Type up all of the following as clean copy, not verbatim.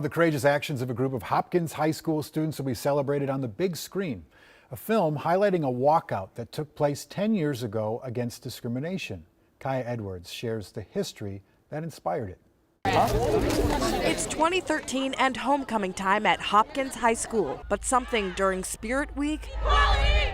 The courageous actions of a group of Hopkins High School students will be celebrated on the big screen. A film highlighting a walkout that took place 10 years ago against discrimination. Kaya Edwards shares the history that inspired it. It's 2013 and homecoming time at Hopkins High School, but something during Spirit Week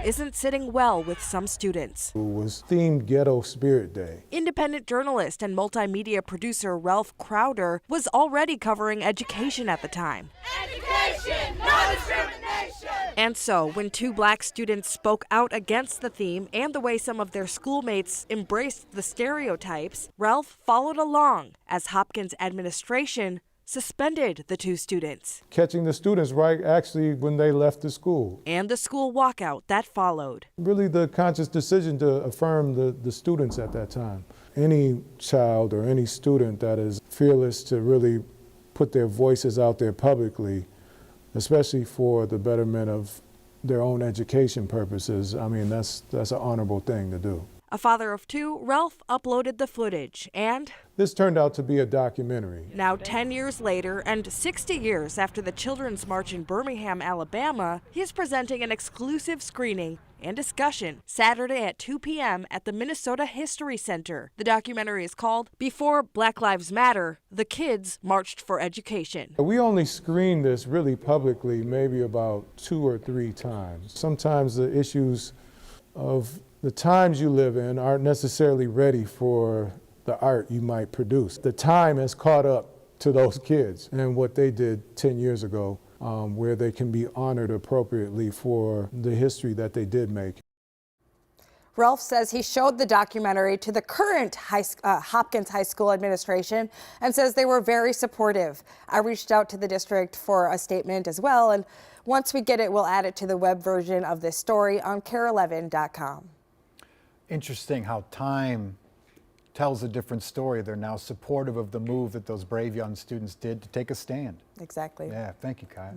isn't sitting well with some students. It was themed Ghetto Spirit Day. Independent journalist and multimedia producer Ralph Crowder was already covering education at the time. Education, no discrimination! And so, when two black students spoke out against the theme and the way some of their schoolmates embraced the stereotypes, Ralph followed along as Hopkins administration suspended the two students. Catching the students right actually when they left the school. And the school walkout that followed. Really the conscious decision to affirm the students at that time. Any child or any student that is fearless to really put their voices out there publicly, especially for the betterment of their own education purposes, I mean, that's an honorable thing to do. A father of two, Ralph uploaded the footage and this turned out to be a documentary. Now 10 years later and 60 years after the Children's March in Birmingham, Alabama, he is presenting an exclusive screening and discussion Saturday at 2 p.m. at the Minnesota History Center. The documentary is called Before Black Lives Matter, The Kids Marched for Education. We only screened this really publicly maybe about 2 or 3 times. Sometimes the issues of the times you live in aren't necessarily ready for the art you might produce. The time has caught up to those kids and what they did 10 years ago, where they can be honored appropriately for the history that they did make. Ralph says he showed the documentary to the current Hopkins High School administration and says they were very supportive. I reached out to the district for a statement as well, and once we get it, we'll add it to the web version of this story on KARE11.com. Interesting how time tells a different story. They're now supportive of the move that those brave young students did to take a stand. Exactly. Yeah, thank you, Kaya.